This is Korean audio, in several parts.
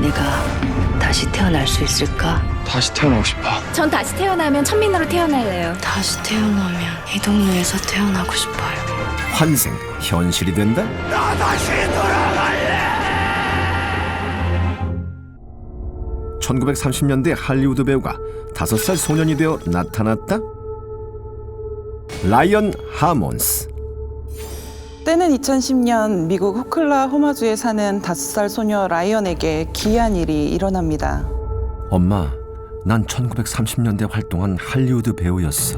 내가 다시 태어날 수 있을까? 다시 태어나고 싶어. 전 다시 태어나면 천민으로 태어날래요. 다시 태어나면 이 동네에서 태어나고 싶어요. 환생 현실이 된다? 나 다시 돌아갈래. 1930년대 할리우드 배우가 5살 소년이 되어 나타났다? 라이언 하몬스. 때는 2010년 미국 오클라호마주에 사는 5살 소녀 라이언에게 기이한 일이 일어납니다. 엄마, 난 1930년대 활동한 할리우드 배우였어.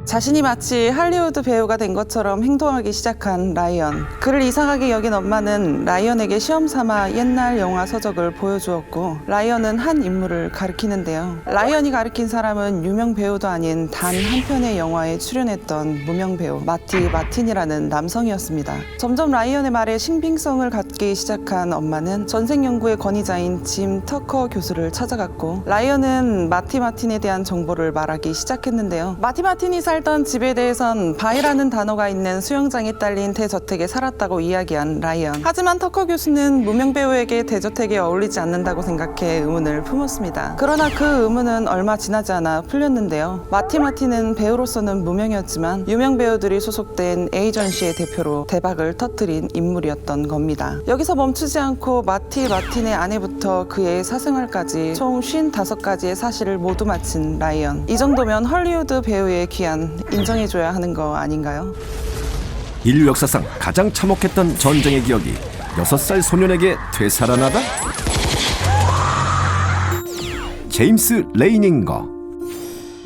자신이 마치 할리우드 배우가 된 것처럼 행동하기 시작한 라이언. 그를 이상하게 여긴 엄마는 라이언에게 시험 삼아 옛날 영화 서적을 보여주었고, 라이언은 한 인물을 가리키는데요. 라이언이 가리킨 사람은 유명 배우도 아닌 단 한 편의 영화에 출연했던 무명 배우 마티 마틴이라는 남성이었습니다. 점점 라이언의 말에 신빙성을 갖기 시작한 엄마는 전생 연구의 권위자인 짐 터커 교수를 찾아갔고, 라이언은 마티 마틴에 대한 정보를 말하기 시작했는데요. 마티 마틴이 살던 집에 대해선 바이라는 단어가 있는 수영장에 딸린 대저택에 살았다고 이야기한 라이언. 하지만 터커 교수는 무명 배우에게 대저택에 어울리지 않는다고 생각해 의문을 품었습니다. 그러나 그 의문은 얼마 지나지 않아 풀렸는데요. 마티 마틴은 배우로서는 무명이었지만 유명 배우들이 소속된 에이전시의 대표로 대박을 터뜨린 인물이었던 겁니다. 여기서 멈추지 않고 마티 마틴의 아내부터 그의 사생활까지 총 55가지의 사실을 모두 마친 라이언. 이 정도면 헐리우드 배우의 귀한 인정해줘야 하는 거 아닌가요? 인류 역사상 가장 참혹했던 전쟁의 기억이 6살 소년에게 되살아나다? 제임스 레이닝거.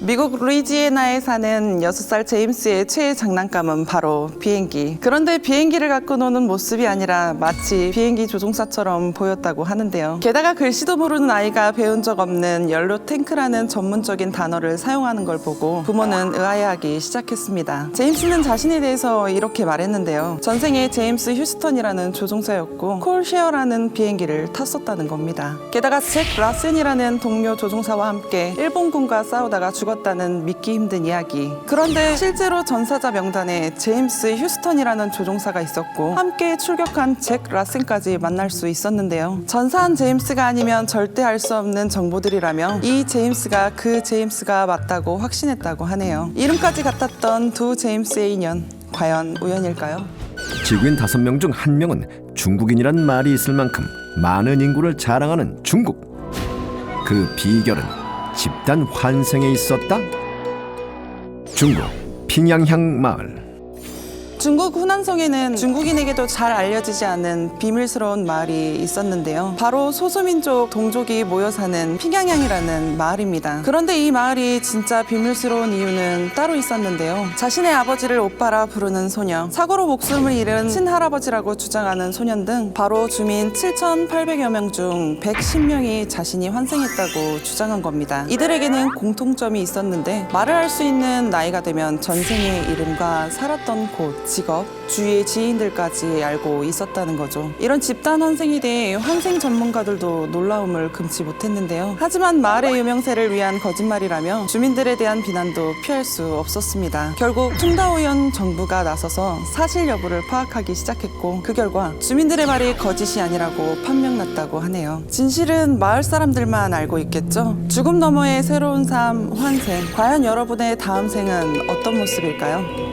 미국 루이지애나에 사는 6살 제임스의 최애 장난감은 바로 비행기. 그런데 비행기를 갖고 노는 모습이 아니라 마치 비행기 조종사처럼 보였다고 하는데요. 게다가 글씨도 모르는 아이가 배운 적 없는 연료 탱크라는 전문적인 단어를 사용하는 걸 보고 부모는 의아해하기 시작했습니다. 제임스는 자신에 대해서 이렇게 말했는데요. 전생에 제임스 휴스턴이라는 조종사였고 콜쉐어라는 비행기를 탔었다는 겁니다. 게다가 잭 라센이라는 동료 조종사와 함께 일본군과 싸우다가 죽었다는 믿기 힘든 이야기. 그런데 실제로 전사자 명단에 제임스 휴스턴이라는 조종사가 있었고 함께 출격한 잭 라센까지 만날 수 있었는데요. 전사한 제임스가 아니면 절대 알 수 없는 정보들이라며 이 제임스가 그 제임스가 맞다고 확신했다고 하네요. 이름까지 같았던 두 제임스의 인연, 과연 우연일까요? 지구인 5명 중 1명은 중국인이란 말이 있을 만큼 많은 인구를 자랑하는 중국. 그 비결은 집단 환생에 있었다? 중국 핑양향 마을. 중국 후난성에는 중국인에게도 잘 알려지지 않은 비밀스러운 마을이 있었는데요. 바로 소수민족 동족이 모여 사는 핑양향이라는 마을입니다. 그런데 이 마을이 진짜 비밀스러운 이유는 따로 있었는데요. 자신의 아버지를 오빠라 부르는 소녀, 사고로 목숨을 잃은 친할아버지라고 주장하는 소년 등 바로 주민 7,800여 명 중 110명이 자신이 환생했다고 주장한 겁니다. 이들에게는 공통점이 있었는데 말을 할 수 있는 나이가 되면 전생의 이름과 살았던 곳, 직업, 주위의 지인들까지 알고 있었다는 거죠. 이런 집단 환생에 대해 환생 전문가들도 놀라움을 금치 못했는데요. 하지만 마을의 유명세를 위한 거짓말이라며 주민들에 대한 비난도 피할 수 없었습니다. 결국 퉁다오현 정부가 나서서 사실 여부를 파악하기 시작했고 그 결과 주민들의 말이 거짓이 아니라고 판명났다고 하네요. 진실은 마을 사람들만 알고 있겠죠? 죽음 너머의 새로운 삶, 환생. 과연 여러분의 다음 생은 어떤 모습일까요?